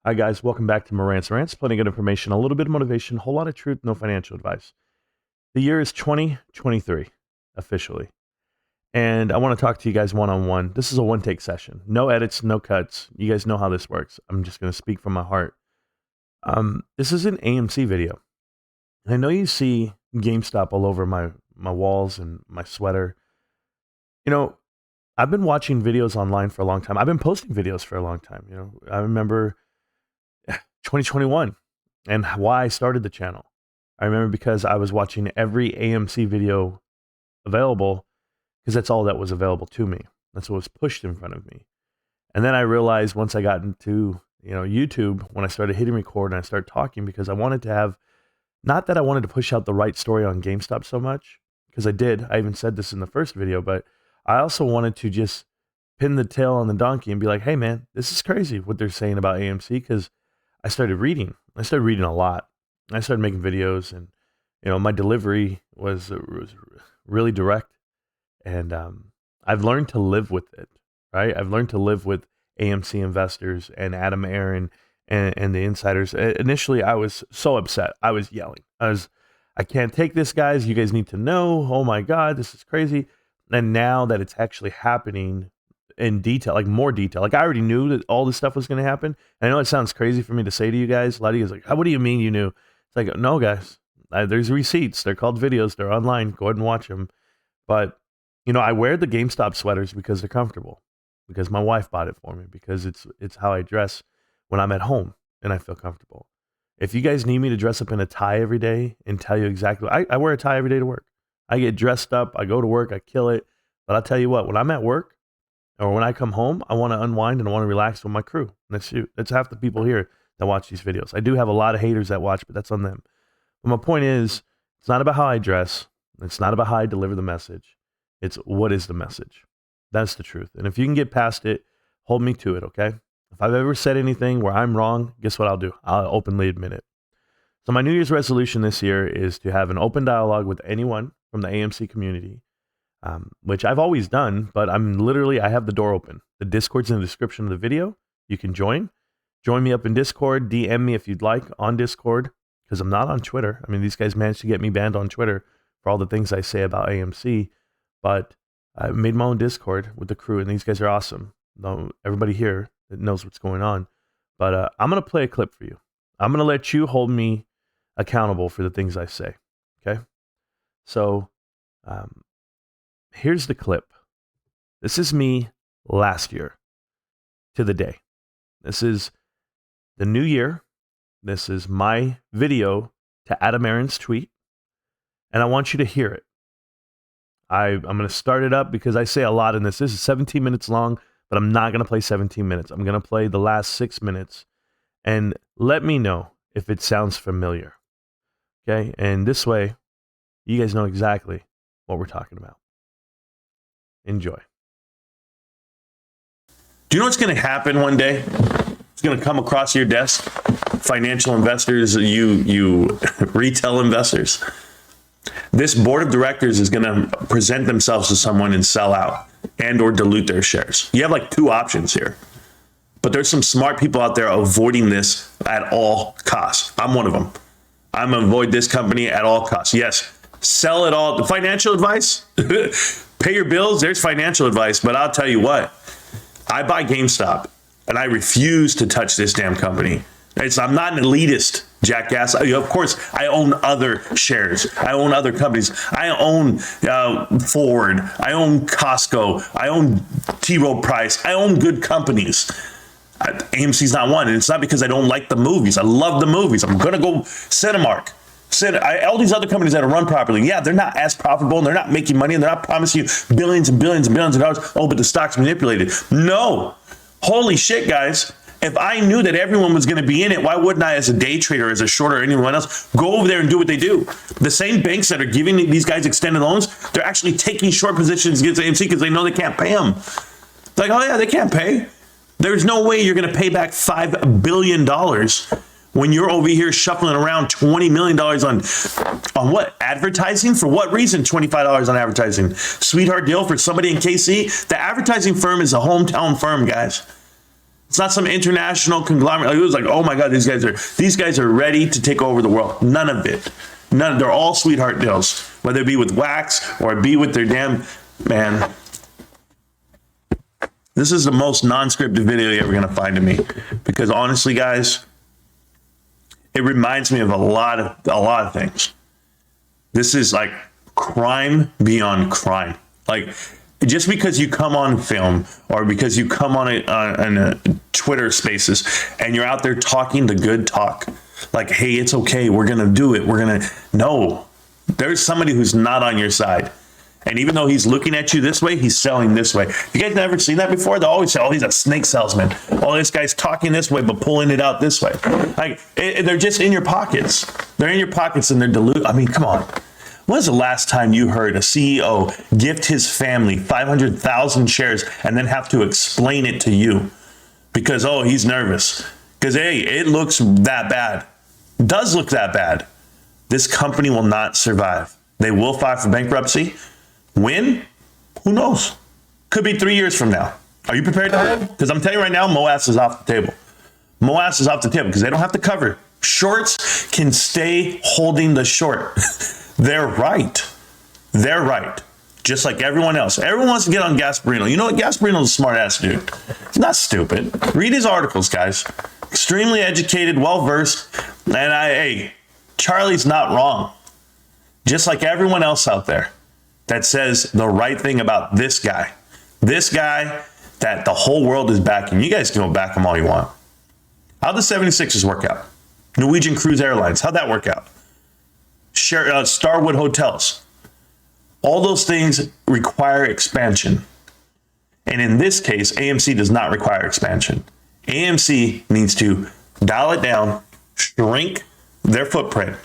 Hi, guys. Welcome back to Morant's Rants. Plenty of good information, a little bit of motivation, a whole lot of truth, no financial advice. The year is 2023, officially. And I want to talk to you guys one-on-one. This is a one-take session. No edits, no cuts. You guys know how this works. I'm just going to speak from my heart. This is an AMC video. I know you see GameStop all over my walls and my sweater. You know, I've been watching videos online for a long time. I've been posting videos for a long time. I remember 2021 and why I started the channel. I remember because I was watching every AMC video available because that's all that was available to me. That's what was pushed in front of me. And then I realized once I got into, YouTube, when I started hitting record and I started talking, because I wanted to have, not that I wanted to push out the right story on GameStop so much, because I did. I even said this in the first video, but I also wanted to just pin the tail on the donkey and be like, hey man, this is crazy what they're saying about AMC, because I started reading a lot. I started making videos, and my delivery was really direct, and I've learned to live with it. Right, I've learned to live with AMC investors and Adam Aaron and the insiders. Initially, I was so upset. I was yelling. I can't take this, guys. You guys need to know. Oh my God, this is crazy. And now that it's actually happening in detail, like more detail, like I already knew that all this stuff was going to happen. And I know it sounds crazy for me to say to you guys. A lot of you guys are like, what do you mean you knew? It's like, no, guys, there's receipts. They're called videos. They're online. Go ahead and watch them. But, I wear the GameStop sweaters because they're comfortable, because my wife bought it for me, because it's how I dress when I'm at home and I feel comfortable. If you guys need me to dress up in a tie every day and tell you exactly, I wear a tie every day to work. I get dressed up. I go to work. I kill it. But I'll tell you what, when I'm at work, or when I come home, I want to unwind and I want to relax with my crew. That's you. That's half the people here that watch these videos. I do have a lot of haters that watch, but that's on them. But my point is, it's not about how I dress. It's not about how I deliver the message. It's what is the message. That's the truth. And if you can get past it, hold me to it, okay? If I've ever said anything where I'm wrong, guess what I'll do? I'll openly admit it. So my New Year's resolution this year is to have an open dialogue with anyone from the AMC community, which I've always done, but I have the door open. The Discord's in the description of the video. You can join me up in Discord. DM me if you'd like on Discord, because I'm not on Twitter. I mean, these guys managed to get me banned on Twitter for all the things I say about AMC, but I made my own Discord with the crew, and these guys are awesome. Everybody here that knows what's going on. But I'm going to play a clip for you. I'm going to let you hold me accountable for the things I say, okay? So here's the clip. This is me last year to the day. This is the new year. This is my video to Adam Aaron's tweet, and I want you to hear it. I'm going to start it up because I say a lot in this. This is 17 minutes long, but I'm not going to play 17 minutes. I'm going to play the last 6 minutes, and let me know if it sounds familiar. Okay? And this way, you guys know exactly what we're talking about. Enjoy. Do you know what's going to happen one day? It's going to come across your desk. Financial investors, you retail investors. This board of directors is going to present themselves to someone and sell out and or dilute their shares. You have like two options here. But there's some smart people out there avoiding this at all costs. I'm one of them. I'm going to avoid this company at all costs. Yes, sell it all. The financial advice, pay your bills, there's financial advice. But I'll tell you what, I buy GameStop and I refuse to touch this damn company. I'm not an elitist, jackass. Of course, I own other shares. I own other companies. I own Ford. I own Costco. I own T. Rowe Price. I own good companies. AMC's not one. And it's not because I don't like the movies. I love the movies. I'm going to go Cinemark. All these other companies that are run properly, yeah, they're not as profitable and they're not making money and they're not promising you billions and billions and billions of dollars. Oh, but the stock's manipulated. No. Holy shit, guys. If I knew that everyone was going to be in it, why wouldn't I, as a day trader, as a shorter, or anyone else, go over there and do what they do? The same banks that are giving these guys extended loans, they're actually taking short positions against AMC because they know they can't pay them. Like, oh yeah, they can't pay. There's no way you're going to pay back $5 billion when you're over here shuffling around $20 million on what? Advertising? For what reason? $25 on advertising. Sweetheart deal for somebody in KC? The advertising firm is a hometown firm, guys. It's not some international conglomerate. Like, it was like, oh my God, these guys are ready to take over the world. None of it. They're all sweetheart deals, whether it be with Wax or it be with their damn, man. This is the most non-scripted video you're ever going to find of me, because honestly, guys, it reminds me of a lot of things. This is like crime beyond crime. Like, just because you come on film or because you come on a Twitter Spaces and you're out there talking the good talk, like, hey, it's okay, we're gonna do it, no, there's somebody who's not on your side. And even though he's looking at you this way, he's selling this way. You guys never seen that before? They always say, oh, he's a snake salesman. Oh, this guy's talking this way, but pulling it out this way. Like, they're just in your pockets. They're in your pockets and they're diluted. I mean, come on. When was the last time you heard a CEO gift his family 500,000 shares and then have to explain it to you? Because, oh, he's nervous. Because, hey, it looks that bad. It does look that bad. This company will not survive. They will file for bankruptcy. When? Who knows? Could be 3 years from now. Are you prepared to have? Because I'm telling you right now, MOAS is off the table. MOAS is off the table because they don't have to cover. Shorts can stay holding the short. They're right. They're right. Just like everyone else. Everyone wants to get on Gasparino. You know what? Gasparino's a smart ass dude. He's not stupid. Read his articles, guys. Extremely educated, well-versed. And hey, Charlie's not wrong. Just like everyone else out there that says the right thing about this guy. This guy that the whole world is backing. You guys can go back him all you want. How'd the 76ers work out? Norwegian Cruise Airlines. How'd that work out? Starwood Hotels. All those things require expansion. And in this case, AMC does not require expansion. AMC needs to dial it down, shrink their footprint.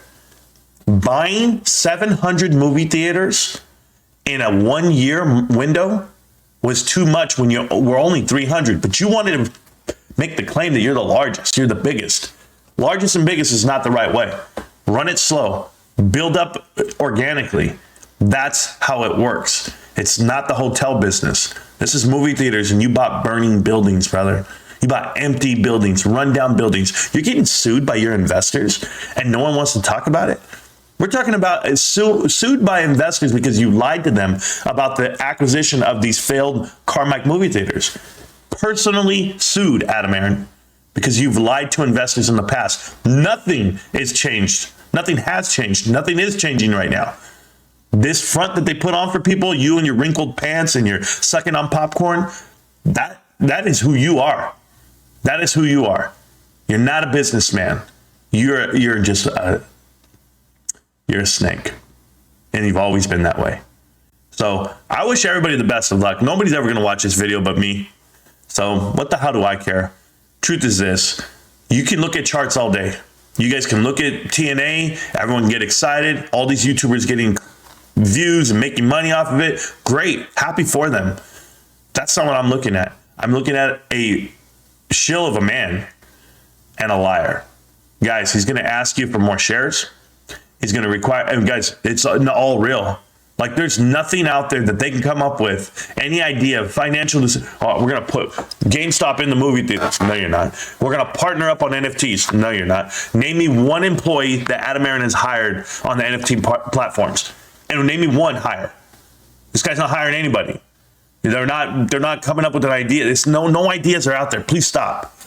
Buying 700 movie theaters in a 1 year window was too much when we're only 300, but you wanted to make the claim that you're the largest, you're the biggest. Largest and biggest is not the right way. Run it slow, build up organically. That's how it works. It's not the hotel business. This is movie theaters, and you bought burning buildings, brother. You bought empty buildings, rundown buildings. You're getting sued by your investors, and no one wants to talk about it. We're talking about sued by investors because you lied to them about the acquisition of these failed Carmack movie theaters. Personally sued, Adam Aaron, because you've lied to investors in the past. Nothing is changed. Nothing has changed. Nothing is changing right now. This front that they put on for people, you and your wrinkled pants and you're sucking on popcorn, that is who you are. That is who you are. You're not a businessman. You're just you're a snake, and you've always been that way. So I wish everybody the best of luck. Nobody's ever going to watch this video but me. So what the hell do I care? Truth is this. You can look at charts all day. You guys can look at TNA. Everyone can get excited. All these YouTubers getting views and making money off of it. Great. Happy for them. That's not what I'm looking at. I'm looking at a shill of a man and a liar. Guys, he's going to ask you for more shares. He's going to require, and guys, it's all real. Like, there's nothing out there that they can come up with, any idea of financial, we're going to put GameStop in the movie theaters. No, you're not. We're going to partner up on NFTs. No, you're not. Name me one employee that Adam Aaron has hired on the NFT platforms. And name me one hire. This guy's not hiring anybody. They're not coming up with an idea. It's no ideas are out there. Please stop.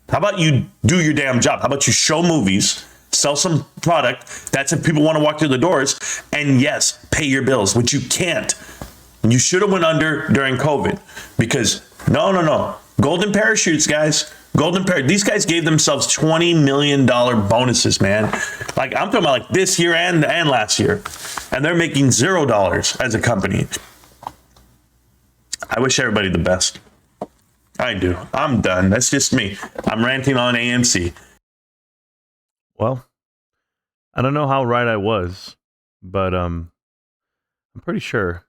How about you do your damn job? How about you show movies, sell some product. That's if people want to walk through the doors. And yes, pay your bills, which you can't. You should have went under during COVID because no. Golden parachutes, guys. These guys gave themselves $20 million bonuses, man. Like, I'm talking about like this year and last year. And they're making $0 as a company. I wish everybody the best. I do. I'm done. That's just me. I'm ranting on AMC. Well, I don't know how right I was, but I'm pretty sure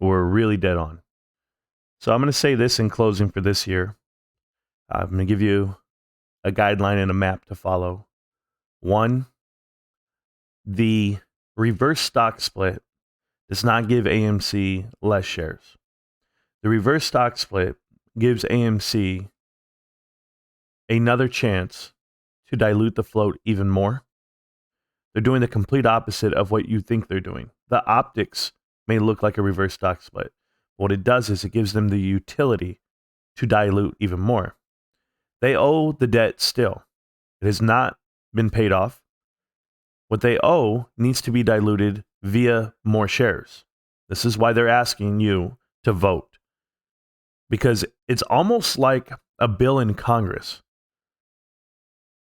we're really dead on. So I'm going to say this in closing for this year. I'm going to give you a guideline and a map to follow. 1, the reverse stock split does not give AMC less shares. The reverse stock split gives AMC another chance to dilute the float even more. They're doing the complete opposite of what you think they're doing. The optics may look like a reverse stock split. What it does is it gives them the utility to dilute even more. They owe the debt still. It has not been paid off. What they owe needs to be diluted via more shares. This is why they're asking you to vote, because it's almost like a bill in Congress.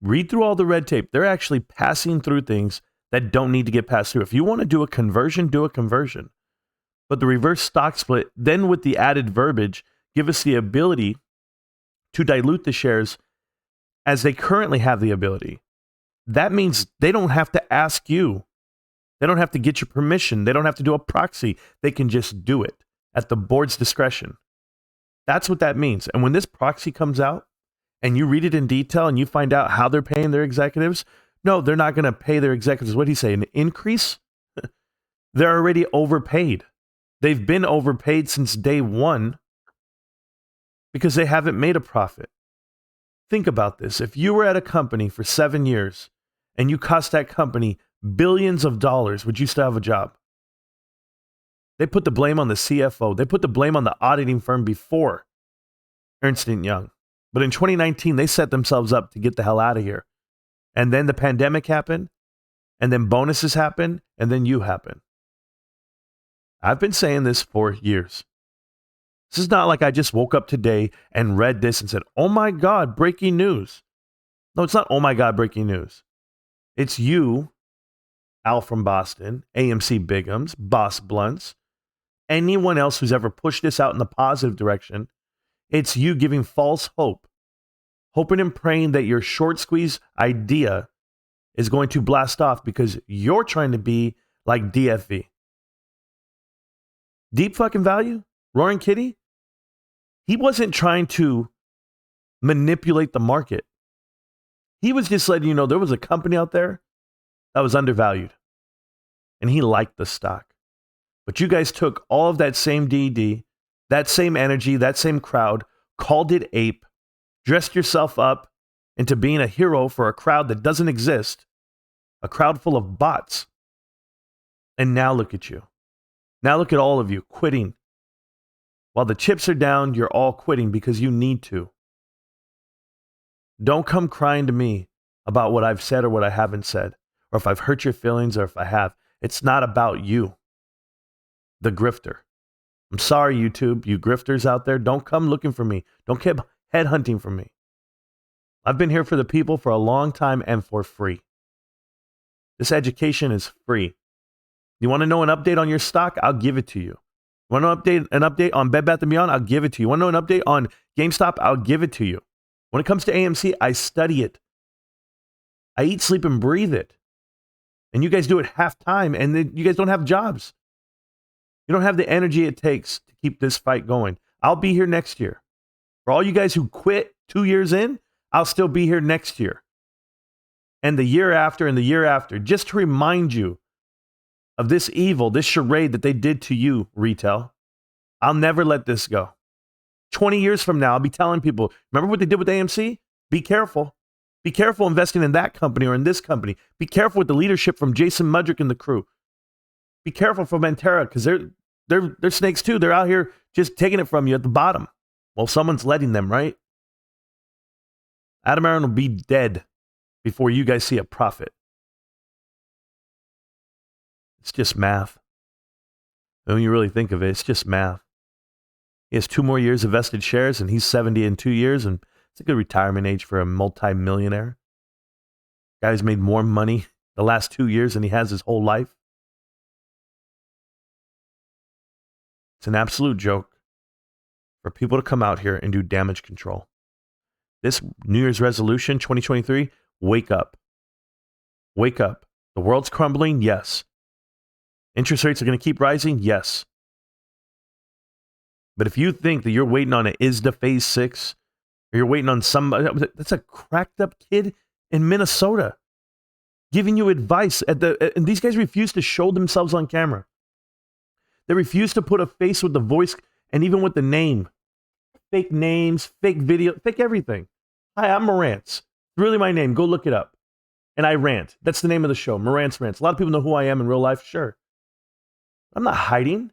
Read through all the red tape. They're actually passing through things that don't need to get passed through. If you want to do a conversion, do a conversion. But the reverse stock split, then with the added verbiage, give us the ability to dilute the shares as they currently have the ability. That means they don't have to ask you. They don't have to get your permission. They don't have to do a proxy. They can just do it at the board's discretion. That's what that means. And when this proxy comes out and you read it in detail and you find out how they're paying their executives, no, they're not going to pay their executives. What did he say? An increase? They're already overpaid. They've been overpaid since day one because they haven't made a profit. Think about this. If you were at a company for 7 years and you cost that company billions of dollars, would you still have a job? They put the blame on the CFO. They put the blame on the auditing firm before Ernst & Young. But in 2019, they set themselves up to get the hell out of here. And then the pandemic happened, and then bonuses happened, and then you happen. I've been saying this for years. This is not like I just woke up today and read this and said, oh my God, breaking news. No, it's not oh my God, breaking news. It's you, Al from Boston, AMC Bigums, Boss Blunts, anyone else who's ever pushed this out in the positive direction. It's you giving false hope, hoping and praying that your short squeeze idea is going to blast off because you're trying to be like DFV. Deep fucking value, Roaring Kitty, he wasn't trying to manipulate the market. He was just letting you know there was a company out there that was undervalued. And he liked the stock. But you guys took all of that same DD, that same energy, that same crowd, called it ape, dressed yourself up into being a hero for a crowd that doesn't exist, a crowd full of bots. And now look at you. Now look at all of you quitting. While the chips are down, you're all quitting because you need to. Don't come crying to me about what I've said or what I haven't said, or if I've hurt your feelings or if I have. It's not about you, the grifter. I'm sorry, YouTube, you grifters out there. Don't come looking for me. Don't keep headhunting for me. I've been here for the people for a long time and for free. This education is free. You want to know an update on your stock? I'll give it to you. Want to an update on Bed Bath & Beyond? I'll give it to you. Want to know an update on GameStop? I'll give it to you. When it comes to AMC, I study it. I eat, sleep, and breathe it. And you guys do it half time, and then you guys don't have jobs. You don't have the energy it takes to keep this fight going. I'll be here next year. For all you guys who quit 2 years in, I'll still be here next year. And the year after, and the year after, just to remind you of this evil, this charade that they did to you, retail. I'll never let this go. 20 years from now, I'll be telling people, remember what they did with AMC? Be careful. Be careful investing in that company or in this company. Be careful with the leadership from Jason Mudrick and the crew. Be careful from Antera because they're snakes too. They're out here just taking it from you at the bottom. Well, someone's letting them, right? Adam Aaron will be dead before you guys see a profit. It's just math. When you really think of it, it's just math. He has 2 more years of vested shares, and he's 70 in 2 years, and it's a good retirement age for a multi-millionaire. Guy who's made more money the last 2 years than he has his whole life. It's an absolute joke for people to come out here and do damage control. This New Year's resolution, 2023, wake up. Wake up. The world's crumbling? Yes. Interest rates are going to keep rising? Yes. But if you think that you're waiting on an ISDA Phase 6, or you're waiting on somebody, that's a cracked up kid in Minnesota giving you advice. And these guys refuse to show themselves on camera. They refuse to put a face with the voice and even with the name. Fake names, fake video, fake everything. Hi, I'm Marantz. It's really my name. Go look it up. And I rant. That's the name of the show, Marantz Rants. A lot of people know who I am in real life, sure. I'm not hiding.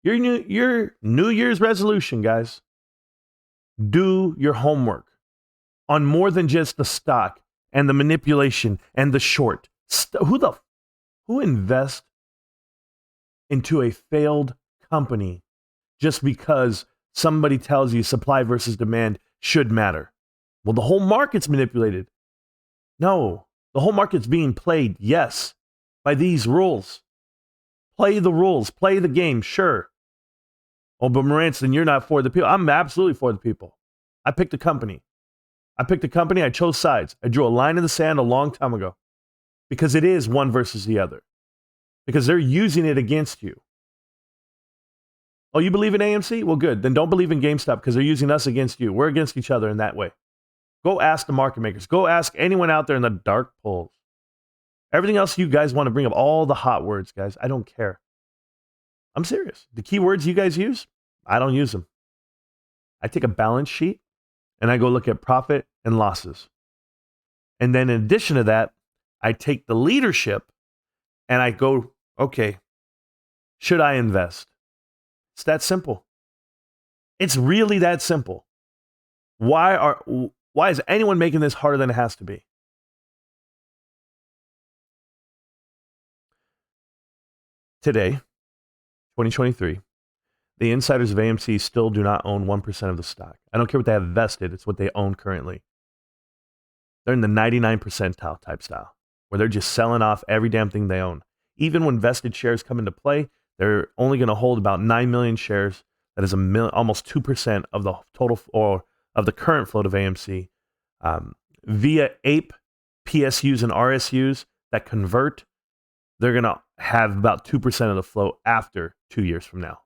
Your New Year's resolution, guys. Do your homework on more than just the stock and the manipulation and the short. Who invests into a failed company just because somebody tells you supply versus demand should matter? Well, the whole market's manipulated. No, the whole market's being played, yes, by these rules. Play the rules, play the game, sure. Oh, but Marantz, then you're not for the people. I'm absolutely for the people. I picked a company. I chose sides. I drew a line in the sand a long time ago because it is one versus the other. Because they're using it against you. Oh, you believe in AMC? Well, good. Then don't believe in GameStop because they're using us against you. We're against each other in that way. Go ask the market makers. Go ask anyone out there in the dark pools. Everything else you guys want to bring up, all the hot words, guys, I don't care. I'm serious. The keywords you guys use, I don't use them. I take a balance sheet and I go look at profit and losses. And then in addition to that, I take the leadership and I go, okay, should I invest? It's that simple. It's really that simple. Why is anyone making this harder than it has to be? Today, 2023, the insiders of AMC still do not own 1% of the stock. I don't care what they have vested, it's what they own currently. They're in the 99 percentile type style, where they're just selling off every damn thing they own. Even when vested shares come into play, they're only going to hold about 9 million shares. That is almost 2% of the total or of the current float of AMC. Via APE, PSUs, and RSUs that convert, they're going to have about 2% of the float after 2 years from now.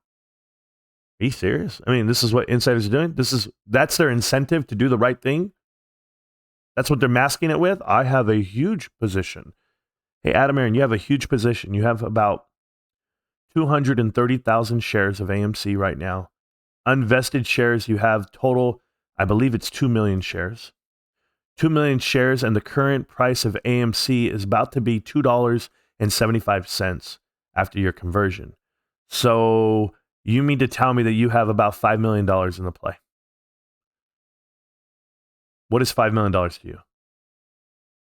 Are you serious? I mean, this is what insiders are doing. That's their incentive to do the right thing. That's what they're masking it with. I have a huge position. Hey, Adam Aaron, you have a huge position. You have about 230,000 shares of AMC right now. Unvested shares, you have total, I believe it's 2 million shares. 2 million shares, and the current price of AMC is about to be $2.75 after your conversion. So you mean to tell me that you have about $5 million in the play? What is $5 million to you?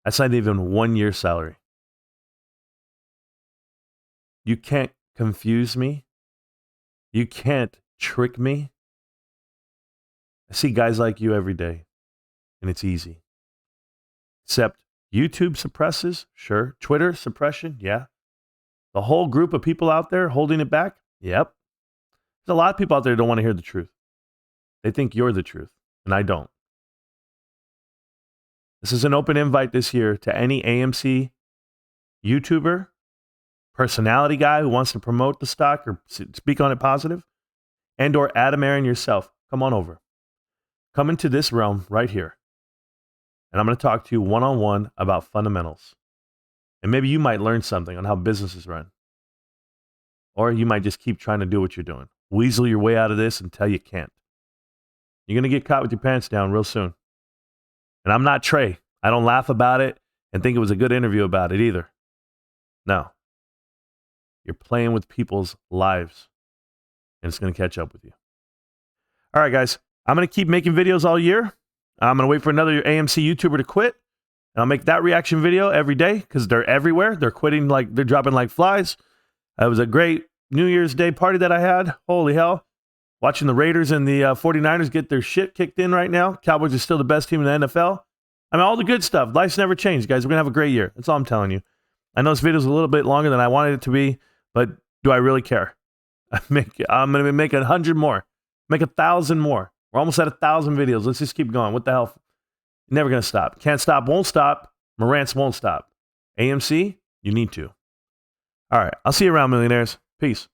That's not even 1 year's salary. You can't confuse me. You can't trick me. I see guys like you every day, and it's easy. Except YouTube suppresses, sure. Twitter suppression, yeah. The whole group of people out there holding it back, yep. There's a lot of people out there who don't want to hear the truth. They think you're the truth, and I don't. This is an open invite this year to any AMC YouTuber, personality guy who wants to promote the stock or speak on it positive, and or Adam Aaron yourself. Come on over. Come into this realm right here. And I'm going to talk to you one-on-one about fundamentals. And maybe you might learn something on how businesses run. Or you might just keep trying to do what you're doing. Weasel your way out of this until you can't. You're going to get caught with your pants down real soon. And I'm not Trey. I don't laugh about it and think it was a good interview about it either. No. You're playing with people's lives. And it's going to catch up with you. All right, guys. I'm going to keep making videos all year. I'm going to wait for another AMC YouTuber to quit. And I'll make that reaction video every day because they're everywhere. They're quitting they're dropping like flies. It was a great New Year's Day party that I had. Holy hell. Watching the Raiders and the 49ers get their shit kicked in right now. Cowboys are still the best team in the NFL. I mean, all the good stuff. Life's never changed, guys. We're going to have a great year. That's all I'm telling you. I know this video is a little bit longer than I wanted it to be, but do I really care? I'm going to make 100 more. Make 1,000 more. We're almost at 1,000 videos. Let's just keep going. What the hell? Never going to stop. Can't stop, won't stop. Marantz won't stop. AMC, you need to. All right. I'll see you around, millionaires. Peace.